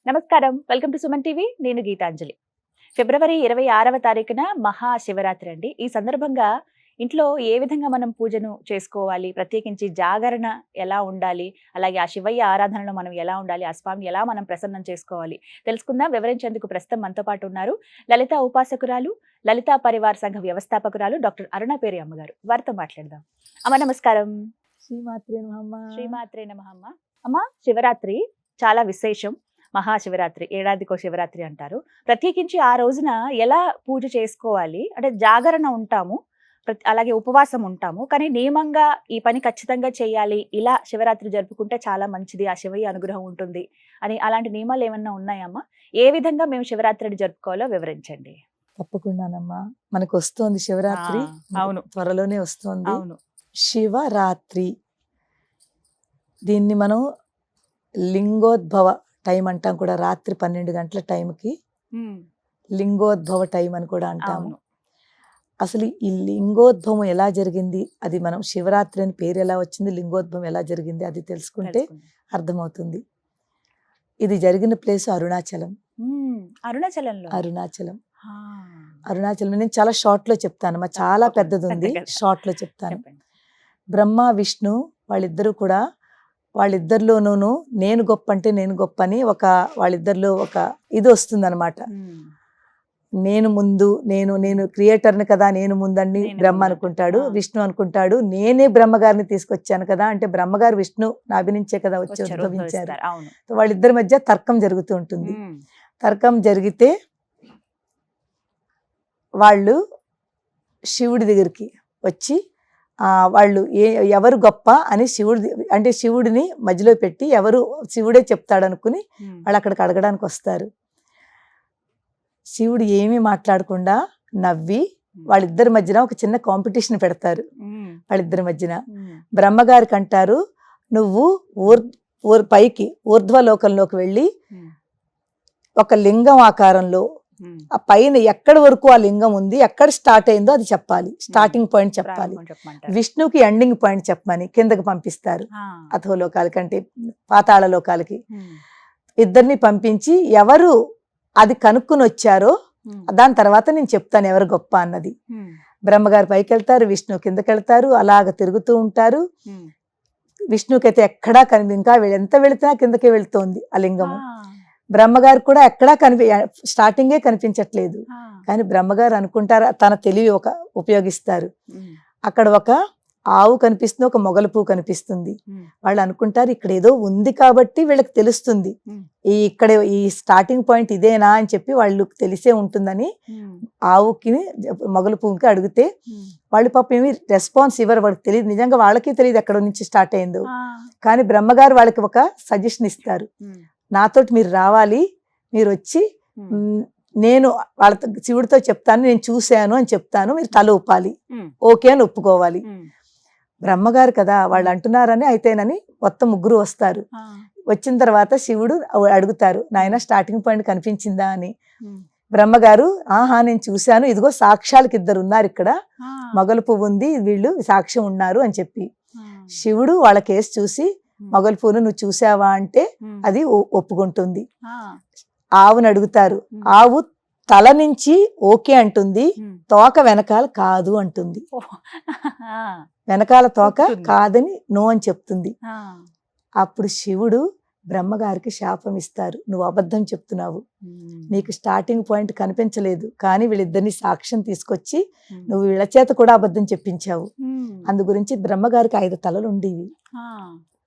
నమస్కారం. Welcome to Suman TV. నేను గీతాంజలి. ఫిబ్రవరి 26వ తారీఖున మహాశివరాత్రి అండి. ఈ సందర్భంగా ఇంట్లో ఏ విధంగా మనం పూజను చేసుకోవాలి, ప్రత్యేకించి జాగరణ ఎలా ఉండాలి, అలాగే ఆ శివయ్య ఆరాధనలో మనం ఎలా ఉండాలి, ఆ స్వామిని ఎలా మనం ప్రసన్నం చేసుకోవాలి తెలుసుకుందాం. వివరించేందుకు ప్రస్తుతం మనతో పాటు ఉన్నారు లలిత ఉపాసకురాలు, లలితా పరివార్ సంఘ వ్యవస్థాపకురాలు డాక్టర్ అరుణపేరి అమ్మగారు. వారితో మాట్లాడదాం. అమ్మ నమస్కారం. శ్రీమాత్రే నమః. శ్రీమాత్రే నమః. అమ్మ, శివరాత్రి చాలా విశేషం. మహాశివరాత్రి, ఏడాదికో శివరాత్రి అంటారు. ప్రత్యేకించి ఆ రోజున ఎలా పూజ చేసుకోవాలి అంటే జాగరణ ఉంటాము, అలాగే ఉపవాసం ఉంటాము. కానీ నియమంగా ఈ పని ఖచ్చితంగా చేయాలి, ఇలా శివరాత్రి జరుపుకుంటే చాలా మంచిది, ఆ శివయ్య అనుగ్రహం ఉంటుంది అని అలాంటి నియమాలు ఏమన్నా ఉన్నాయమ్మా? ఏ విధంగా మేము శివరాత్రిని జరుపుకోవాలో వివరించండి. తప్పకుండానమ్మా. మనకు వస్తోంది శివరాత్రి. అవును, త్వరలోనే వస్తోంది. అవును. శివరాత్రి, దీన్ని మనం లింగోద్భవ టైం అంటాం కూడా. రాత్రి 12 గంటల టైంకి లింగోద్భవ టైం అని కూడా అంటాము. అసలు ఈ లింగోద్భవం ఎలా జరిగింది, అది మనం శివరాత్రి అని పేరు ఎలా వచ్చింది, లింగోద్భవం ఎలా జరిగింది అది తెలుసుకుంటే అర్థమవుతుంది. ఇది జరిగిన ప్లేస్ అరుణాచలం. అరుణాచలం నేను చాలా షార్ట్ లో చెప్తాను, చాలా పెద్దది ఉంది, షార్ట్ లో చెప్తాను. బ్రహ్మ విష్ణు వాళ్ళిద్దరూ కూడా, వాళ్ళిద్దరిలోనూ నేను గొప్ప అంటే నేను గొప్ప అని వాళ్ళిద్దరిలో ఒక ఇది వస్తుంది అనమాట. నేను ముందు, నేను క్రియేటర్ని కదా, నేను ముందని బ్రహ్మ అనుకుంటాడు. విష్ణు అనుకుంటాడు నేనే బ్రహ్మగారిని తీసుకొచ్చాను కదా, అంటే బ్రహ్మగారు విష్ణు నాభినించే కదా వచ్చి ఉద్భవించారు. వాళ్ళిద్దరి మధ్య తర్కం జరుగుతూ ఉంటుంది. తర్కం జరిగితే వాళ్ళు శివుడి దగ్గరికి వచ్చి వాళ్ళు ఎవరు గొప్ప అని శివుడిని మధ్యలో పెట్టి శివుడే చెప్తాడు అనుకుని వాళ్ళు అక్కడికి అడగడానికి వస్తారు. శివుడు ఏమీ మాట్లాడకుండా నవ్వి వాళ్ళిద్దరి మధ్యన ఒక చిన్న కాంపిటీషన్ పెడతారు. వాళ్ళిద్దరి మధ్యన బ్రహ్మగారికి అంటారు, నువ్వు పైకి ఊర్ధ్వలోకంలోకి వెళ్ళి ఒక లింగం ఆకారంలో ఆ పైన ఎక్కడి వరకు ఆ లింగం ఉంది, ఎక్కడ స్టార్ట్ అయిందో అది చెప్పాలి, స్టార్టింగ్ పాయింట్ చెప్పాలి. విష్ణుకి ఎండింగ్ పాయింట్ చెప్పమని కిందకి పంపిస్తారు, అధోలోకాలకి అంటే పాతాళ లోకాలకి. ఇద్దరిని పంపించి ఎవరు అది కనుక్కుని వచ్చారో దాని తర్వాత నేను చెప్తాను ఎవరు గొప్ప అన్నది. బ్రహ్మగారు పైకి వెళ్తారు, విష్ణు కిందకి వెళ్తారు, అలాగ తిరుగుతూ ఉంటారు. విష్ణుకైతే ఎక్కడా ఇంకా ఎంత వెళితే కిందకే వెళ్తోంది ఆ లింగము. బ్రహ్మగారు కూడా ఎక్కడా స్టార్టింగే కనిపించట్లేదు. కానీ బ్రహ్మగారు అనుకుంటారు, తన తెలివి ఉపయోగిస్తారు. అక్కడ ఒక ఆవు కనిపిస్తుంది, ఒక మొగల పువ్వు కనిపిస్తుంది. వాళ్ళు అనుకుంటారు ఇక్కడ ఏదో ఉంది కాబట్టి వీళ్ళకి తెలుస్తుంది, ఈ స్టార్టింగ్ పాయింట్ ఇదేనా అని చెప్పి వాళ్ళు తెలిసే ఉంటుందని ఆవుకి మొగల పువ్వుకి అడిగితే వాళ్ళు పాపం ఏమి రెస్పాన్స్ ఇవ్వరు. వాళ్ళకి తెలియదు, నిజంగా వాళ్ళకి తెలియదు ఎక్కడ నుంచి స్టార్ట్ అయిందో. కానీ బ్రహ్మగారు వాళ్ళకి ఒక సజెషన్ ఇస్తారు, నాతోటి మీరు రావాలి, మీరు వచ్చి నేను వాళ్ళతో శివుడితో చెప్తాను, నేను చూశాను అని చెప్తాను, మీరు తల ఊపాలి, ఓకే అని ఒప్పుకోవాలి. బ్రహ్మగారు కదా వాళ్ళు అంటున్నారని అయితేనని మొత్తం ముగ్గురు వస్తారు. వచ్చిన తర్వాత శివుడు అడుగుతారు, నాయన స్టార్టింగ్ పాయింట్ కనిపించిందా అని. బ్రహ్మగారు నేను చూశాను, ఇదిగో సాక్ష్యాలకి ఇద్దరు ఉన్నారు ఇక్కడ, మొగలు పువ్వు ఉంది, వీళ్ళు సాక్ష్యం ఉన్నారు అని చెప్పి శివుడు వాళ్ళ కేసు చూసి మొగలు పువ్వును నువ్వు చూసావా అంటే అది ఒప్పుకుంటుంది. ఆవును అడుగుతారు, ఆవు తల నుంచి ఓకే అంటుంది, తోక వెనకాల కాదు అంటుంది. వెనకాల తోక కాదని నో అని చెప్తుంది. అప్పుడు శివుడు బ్రహ్మగారికి శాపం ఇస్తారు, నువ్వు అబద్ధం చెప్తున్నావు, నీకు స్టార్టింగ్ పాయింట్ కనిపించలేదు, కానీ వీళ్ళిద్దరిని సాక్ష్యం తీసుకొచ్చి నువ్వు వీళ్ళ చేత కూడా అబద్ధం చెప్పించావు. అందు గురించి బ్రహ్మగారికి 5 తలలు ఉండేవి,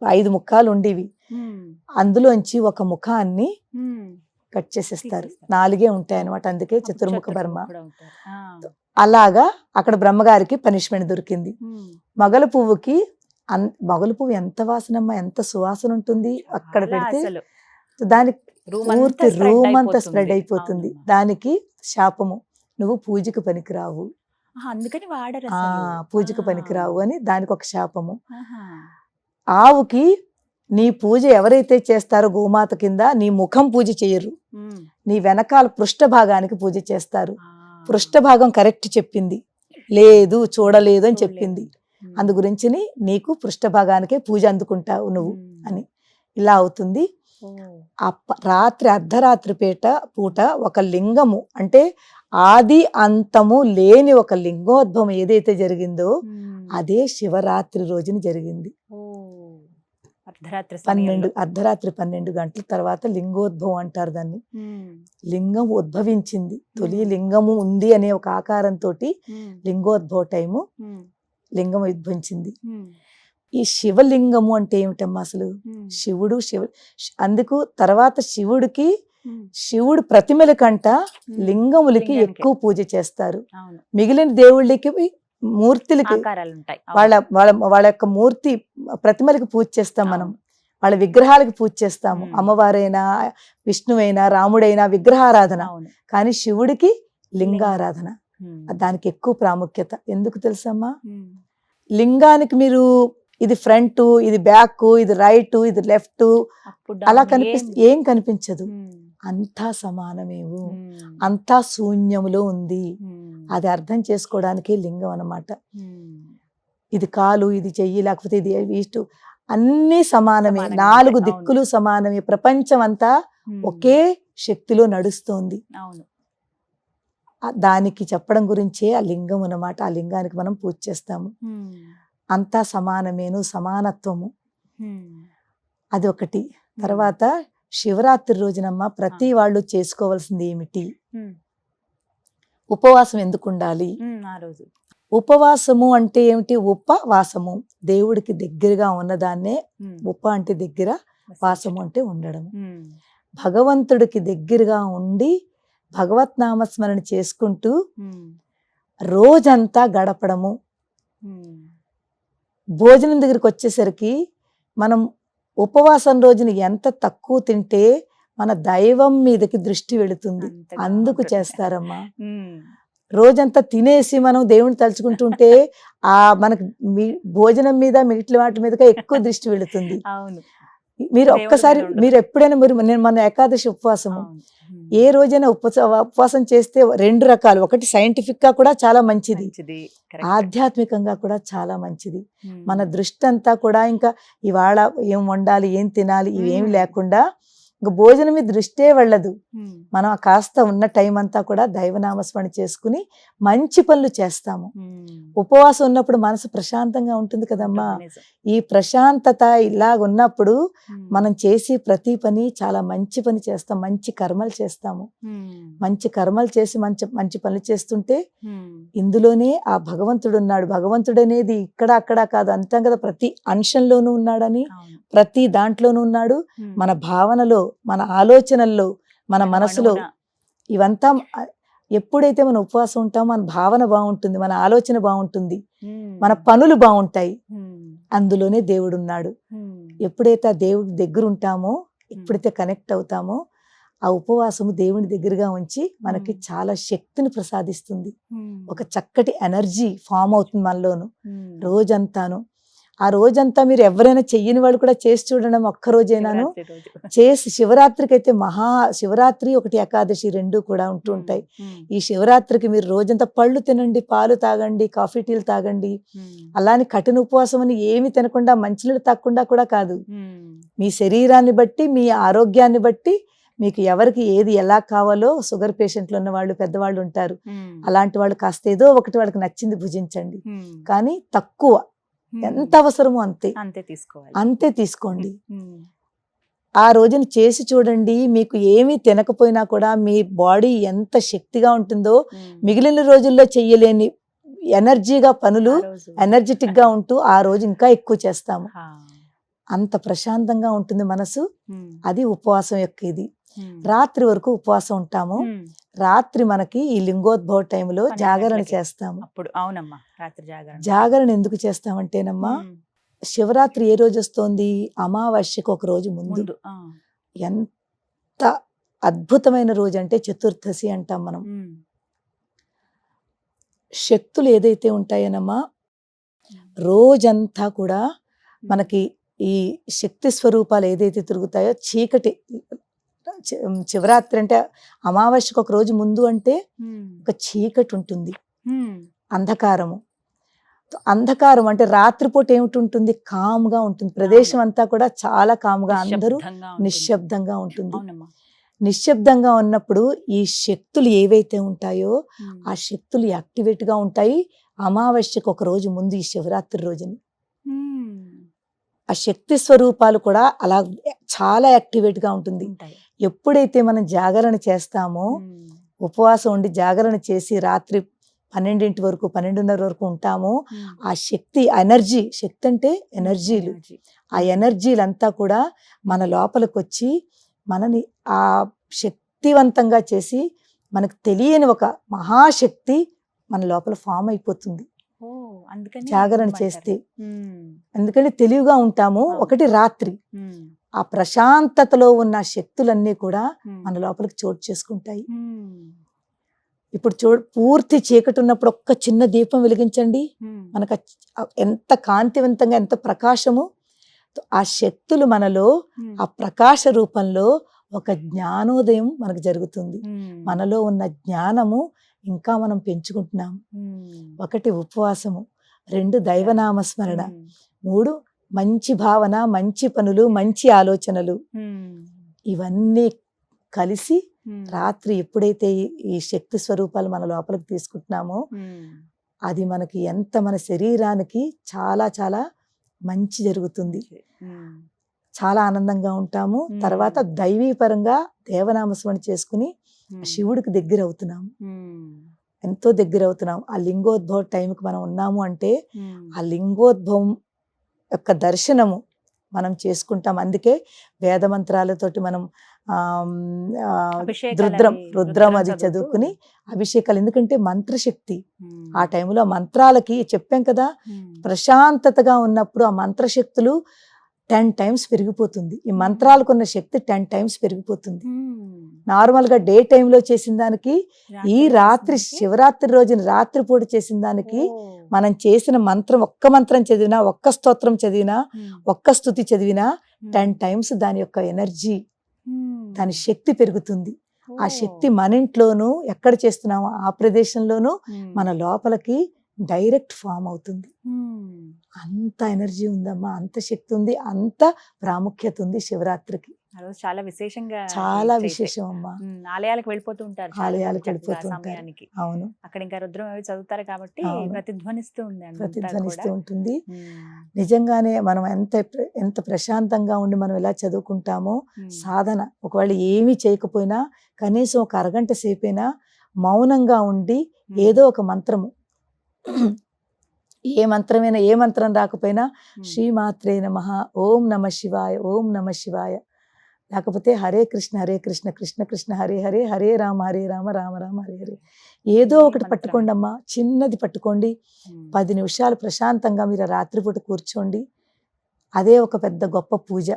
5 ముఖాలు ఉండేవి. అందులోంచి ఒక ముఖాన్ని కట్ చేసేస్తారు, 4 ఉంటాయి అనమాట, అందుకే చతుర్ముఖ బ్రహ్మ. అలాగా అక్కడ బ్రహ్మగారికి పనిష్మెంట్ దొరికింది. మొగల పువ్వు ఎంత వాసనమ్మా, ఎంత సువాసన ఉంటుంది, అక్కడ పెడితే దానికి పూర్తి రూమ్ అంతా స్ప్రెడ్ అయిపోతుంది. దానికి శాపము, నువ్వు పూజకు పనికిరావు, అందుకని వాడరు, పూజకు పనికిరావు అని దానికి ఒక శాపము. ఆవుకి నీ పూజ ఎవరైతే చేస్తారో గోమాత కింద నీ ముఖం పూజ చేయరు, నీ వెనకాల పృష్ఠ భాగానికి పూజ చేస్తారు. పృష్ఠ భాగం కరెక్ట్ చెప్పింది, లేదు చూడలేదు అని చెప్పింది, అందు గురించి నీకు పృష్ఠ భాగానికే పూజ అందుకుంటావు నువ్వు అని. ఇలా అవుతుంది. రాత్రి అర్ధరాత్రి పూట ఒక లింగము అంటే ఆది అంతము లేని ఒక లింగోద్భవం ఏదైతే జరిగిందో అదే శివరాత్రి రోజున జరిగింది. అర్ధరాత్రి 12 గంటల తర్వాత లింగోద్భవం అంటారు దాన్ని. లింగం ఉద్భవించింది, తొలి లింగము ఉంది అనే ఒక ఆకారంతో లింగోద్భవ టైము లింగం ఉద్భవించింది. ఈ శివలింగము అంటే ఏమిటమ్మా అసలు? శివుడు అందుకు తర్వాత శివుడు ప్రతిమల కంట లింగములకి ఎక్కువ పూజ చేస్తారు. మిగిలిన దేవుళ్ళకి మూర్తులకి వాళ్ళ యొక్క మూర్తి ప్రతిమలకి పూజ చేస్తాం మనం, వాళ్ళ విగ్రహాలకు పూజ చేస్తాము. అమ్మవారైనా విష్ణువైనా రాముడైనా విగ్రహారాధన, కానీ శివుడికి లింగారాధన. దానికి ఎక్కువ ప్రాముఖ్యత. ఎందుకు తెలుసమ్మా? లింగానికి మీరు ఇది ఫ్రంట్, ఇది బ్యాక్, ఇది రైట్, ఇది లెఫ్ట్ అలా ఏం కనిపించదు. అంతా సమానమేవు, అంతా శూన్యములో ఉంది. అది అర్థం చేసుకోవడానికి లింగం అన్నమాట. ఇది కాలు, ఇది చెయ్యి, లేకపోతే ఇది ఇష్టు, అన్ని సమానమే. 4 దిక్కులు సమానమే. ప్రపంచం అంతా ఒకే శక్తిలో నడుస్తోంది. దానికి చెప్పడం గురించే ఆ లింగం అన్నమాట. ఆ లింగానికి మనం పూజ చేస్తాము. అంతా సమానమేను, సమానత్వము, అది ఒకటి. తర్వాత శివరాత్రి రోజునమ్మ ప్రతి వాళ్ళు చేసుకోవాల్సింది ఏమిటి? ఉపవాసం ఎందుకు ఉండాలి? ఉపవాసము అంటే ఏమిటి? ఉపవాసము దేవుడికి దగ్గరగా ఉన్నదాన్నే అంటే దగ్గర, వాసము అంటే ఉండడం. భగవంతుడికి దగ్గరగా ఉండి భగవత్ నామస్మరణ చేసుకుంటూ రోజంతా గడపడము. భోజనం దగ్గరికి వచ్చేసరికి మనం ఉపవాసం రోజున ఎంత తక్కువ తింటే మన దైవం మీదకి దృష్టి వెళుతుంది. అందుకు చేస్తారమ్మా. రోజంతా తినేసి మనం దేవుని తలుచుకుంటుంటే మనకు భోజనం మీద మిగిలిన వాటి మీదగా ఎక్కువ దృష్టి వెళుతుంది. మీరు ఒక్కసారి ఎప్పుడైనా మన ఏకాదశి ఉపవాసము ఏ రోజైనా ఉపవాసం చేస్తే 2 రకాలు. ఒకటి సైంటిఫిక్ గా కూడా చాలా మంచిది, ఆధ్యాత్మికంగా కూడా చాలా మంచిది. మన దృష్టి అంతా కూడా ఇంకా ఇవాళ ఏం వండాలి, ఏం తినాలి, ఇవేమి లేకుండా ఇంకా భోజనం మీద దృష్టే వెళ్ళదు. మనం కాస్త ఉన్న టైం అంతా కూడా దైవనామస్మరణ చేసుకుని మంచి పనులు చేస్తాము. ఉపవాసం ఉన్నప్పుడు మనసు ప్రశాంతంగా ఉంటుంది కదమ్మా. ఈ ప్రశాంతత ఇలాగ ఉన్నప్పుడు మనం చేసి ప్రతి పని చాలా మంచి పని చేస్తాం, మంచి కర్మలు చేస్తాము. మంచి కర్మలు చేసి మంచి పనులు చేస్తుంటే ఇందులోనే ఆ భగవంతుడు ఉన్నాడు. భగవంతుడు అనేది ఇక్కడ అక్కడ కాదు, అంతా కదా, ప్రతి అంశంలోనూ ఉన్నాడని, ప్రతి దాంట్లోనూ ఉన్నాడు. మన భావనలో, మన ఆలోచనల్లో, మన మనసులో ఇవంతా ఎప్పుడైతే మనం ఉపవాసం ఉంటామో మన భావన బాగుంటుంది, మన ఆలోచన బాగుంటుంది, మన పనులు బాగుంటాయి. అందులోనే దేవుడు ఉన్నాడు. ఎప్పుడైతే ఆ దేవుడి దగ్గర ఉంటామో, ఎప్పుడైతే కనెక్ట్ అవుతామో, ఆ ఉపవాసము దేవుని దగ్గరగా ఉంచి మనకి చాలా శక్తిని ప్రసాదిస్తుంది. ఒక చక్కటి ఎనర్జీ ఫామ్ అవుతుంది మనలోను రోజంతాను. ఆ రోజంతా మీరు ఎవరైనా చెయ్యని వాళ్ళు కూడా చేసి చూడడం, ఒక్కరోజైనాను చేసి. శివరాత్రికి అయితే శివరాత్రి ఒకటి ఏకాదశి 2 కూడా ఉంటూ ఉంటాయి. ఈ శివరాత్రికి మీరు రోజంతా పళ్ళు తినండి, పాలు తాగండి, కాఫీ టీలు తాగండి. అలానే కఠిన ఉపవాసం అని ఏమి తినకుండా, మంచినీళ్ళు తాగకుండా కూడా కాదు. మీ శరీరాన్ని బట్టి, మీ ఆరోగ్యాన్ని బట్టి మీకు ఎవరికి ఏది ఎలా కావాలో, షుగర్ పేషెంట్లు ఉన్న వాళ్ళు, పెద్దవాళ్ళు ఉంటారు, అలాంటి వాళ్ళు కాస్త ఏదో ఒకటి వాళ్ళకి నచ్చింది భుజించండి. కానీ తక్కువ, ఎంత అవసరమో అంతే తీసుకోండి. ఆ రోజున చేసి చూడండి. మీకు ఏమీ తినకపోయినా కూడా మీ బాడీ ఎంత శక్తిగా ఉంటుందో, మిగిలిన రోజుల్లో చెయ్యలేని ఎనర్జీగా పనులు ఎనర్జెటిక్ గా ఉంటూ ఆ రోజు ఇంకా ఎక్కువ చేస్తాము. అంత ప్రశాంతంగా ఉంటుంది మనసు. అది ఉపవాసం యొక్క ఇది. రాత్రి వరకు ఉపవాసం ఉంటాము. రాత్రి మనకి ఈ లింగోద్భవ టైంలో జాగరణ చేస్తాము. జాగరణ ఎందుకు చేస్తామంటేనమ్మా, శివరాత్రి ఏ రోజు వస్తోంది? అమావాస్యకు ఒక రోజు ముందు. ఎంత అద్భుతమైన రోజు అంటే చతుర్దశి అంటాం మనం. శక్తులు ఏదైతే ఉంటాయనమ్మా, రోజంతా కూడా మనకి ఈ శక్తి స్వరూపాలు ఏదైతే తిరుగుతాయో, చీకటి శివరాత్రి అంటే అమావాస్యకు ఒక రోజు ముందు అంటే ఒక చీకటి ఉంటుంది, అంధకారము. అంధకారం అంటే రాత్రిపూట ఏమిటి ఉంటుంది, కామ్గా ఉంటుంది, ప్రదేశం అంతా కూడా చాలా కామ్గా, అందరూ నిశ్శబ్దంగా ఉంటుంది. నిశ్శబ్దంగా ఉంటుంది. అవునమ్మా. నిశ్శబ్దంగా ఉన్నప్పుడు ఈ శక్తులు ఏవైతే ఉంటాయో ఆ శక్తులు యాక్టివేట్ గా ఉంటాయి. అమావాస్యకు ఒక రోజు ముందు ఈ శివరాత్రి రోజుని ఆ శక్తి స్వరూపాలు కూడా అలా చాలా యాక్టివేట్ గా ఉంటుంది. ఉంటాయి. ఎప్పుడైతే మనం జాగరణ చేస్తామో, ఉపవాసం ఉండి జాగరణ చేసి రాత్రి 12 వరకు 12:30 వరకు ఉంటామో, ఆ శక్తి ఎనర్జీ, శక్తి అంటే ఎనర్జీలు, ఆ ఎనర్జీలంతా కూడా మన లోపలికి వచ్చి మనని ఆ శక్తివంతంగా చేసి మనకు తెలియని ఒక మహాశక్తి మన లోపల ఫామ్ అయిపోతుంది జాగరణ చేస్తే. ఎందుకంటే తెలివిగా ఉంటాము. ఒకటి రాత్రి ఆ ప్రశాంతతలో ఉన్న శక్తులన్నీ కూడా మన లోపలికి చోటు చేసుకుంటాయి. ఇప్పుడు పూర్తి చీకటి ఉన్నప్పుడు ఒక్క చిన్న దీపం వెలిగించండి, మనకు ఎంత కాంతివంతంగా, ఎంత ప్రకాశము. ఆ శక్తులు మనలో ఆ ప్రకాశ రూపంలో ఒక జ్ఞానోదయం మనకు జరుగుతుంది. మనలో ఉన్న జ్ఞానము ఇంకా మనం పెంచుకుంటున్నాము. ఒకటి ఉపవాసము, 2 దైవనామస్మరణ, 3 మంచి భావన, మంచి పనులు, మంచి ఆలోచనలు. ఇవన్నీ కలిసి రాత్రి ఎప్పుడైతే ఈ శక్తి స్వరూపాలు మన లోపలికి తీసుకుంటున్నామో అది మనకి ఎంత, మన శరీరానికి చాలా చాలా మంచి జరుగుతుంది. చాలా ఆనందంగా ఉంటాము. తర్వాత దైవీపరంగా దేవనామస్మరణ చేసుకుని శివుడికి దగ్గర అవుతున్నాము, ఎంతో దగ్గర అవుతున్నాం. ఆ లింగోద్భవ టైంకి మనం ఉన్నాము అంటే ఆ లింగోద్భవం యొక్క దర్శనము మనం చేసుకుంటాం. అందుకే వేద మంత్రాలతోటి మనం రుద్రం అది చదువుకుని అభిషేకాలు. ఎందుకంటే మంత్రశక్తి ఆ టైంలో మంత్రాలకి చెప్పాం కదా, ప్రశాంతతగా ఉన్నప్పుడు ఆ మంత్రశక్తులు 10 times పెరిగిపోతుంది. ఈ మంత్రాలకున్న శక్తి 10 times పెరిగిపోతుంది. నార్మల్ గా డే టైంలో చేసిన దానికి ఈ రాత్రి శివరాత్రి రోజున రాత్రిపూట చేసిన దానికి మనం చేసిన మంత్రం, ఒక్క మంత్రం చదివినా, ఒక్క స్తోత్రం చదివినా, ఒక్క స్తుతి చదివినా 10 times దాని యొక్క ఎనర్జీ, దాని శక్తి పెరుగుతుంది. ఆ శక్తి మన ఇంట్లోనూ ఎక్కడ చేస్తున్నామో ఆ ప్రదేశంలోనూ మన లోపలికి డైరెక్ట్ ఫామ్ అవుతుంది. అంత ఎనర్జీ ఉందమ్మా, అంత శక్తి ఉంది, అంత ప్రాముఖ్యత ఉంది శివరాత్రికి. చాలా విశేషంగా, చాలా విశేషం అమ్మా. ఆలయాలకు వెళ్ళిపోతూ ఉంటారు, ఆలయాలకు వెళ్ళిపోతూ ఉంటారు. అవును, అక్కడ ఇంకా రుద్రం అవి చదువుతారు కాబట్టి ప్రతిధ్వనిస్తూ ఉంటుంది. నిజంగానే మనం ఎంత ప్రశాంతంగా ఉండి మనం ఎలా చదువుకుంటామో, సాధన ఒకవేళ ఏమీ చేయకపోయినా కనీసం ఒక అరగంట సేపైనా మౌనంగా ఉండి ఏదో ఒక మంత్రము, ఏ మంత్రమైనా, ఏ మంత్రం రాకపోయినా శ్రీమాత్రే నమః, ఓం నమ శివాయ, ఓం నమ శివాయ, లేకపోతే హరే కృష్ణ కృష్ణ కృష్ణ హరే హరే, హరే రామ రామ రామ హరే హరే, ఏదో ఒకటి పట్టుకోండి అమ్మా, చిన్నది పట్టుకోండి. 10 నిమిషాలు ప్రశాంతంగా మీరు రాత్రిపూట కూర్చోండి. అదే ఒక పెద్ద గొప్ప పూజ.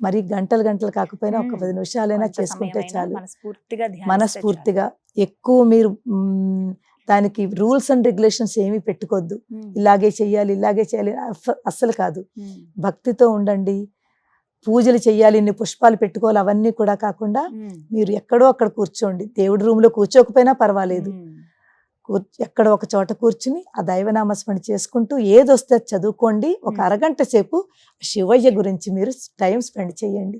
మరి గంటలు కాకపోయినా ఒక 10 నిమిషాలైనా చేసుకుంటే చాలు. మనస్ఫూర్తిగా ఎక్కువ మీరు దానికి రూల్స్ అండ్ రెగ్యులేషన్స్ ఏమీ పెట్టుకోవద్దు. ఇలాగే చెయ్యాలి, ఇలాగే చేయాలి, అస్సలు కాదు. భక్తితో ఉండండి. పూజలు చెయ్యాలి, ఇన్ని పుష్పాలు పెట్టుకోవాలి, అవన్నీ కూడా కాకుండా మీరు ఎక్కడో అక్కడ కూర్చోండి. దేవుడి రూమ్ లో కూర్చోకపోయినా పర్వాలేదు, ఎక్కడో ఒక చోట కూర్చుని ఆ దైవనామస్మరణ చేసుకుంటూ ఏదొస్తే చదువుకోండి. ఒక అరగంట సేపు శివయ్య గురించి మీరు టైం స్పెండ్ చేయండి,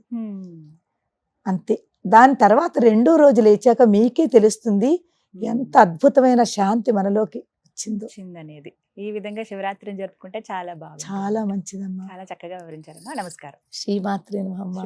అంతే. దాని తర్వాత 2వ రోజు లేచాక మీకే తెలుస్తుంది ఎంత అద్భుతమైన శాంతి మనలోకి వచ్చిందనేది. ఈ విధంగా శివరాత్రిని జరుపుకుంటే చాలా బాగుంది, చాలా మంచిదమ్మా. చాలా చక్కగా వివరించారమ్మా. నమస్కారం. శ్రీమాత్రే నమః.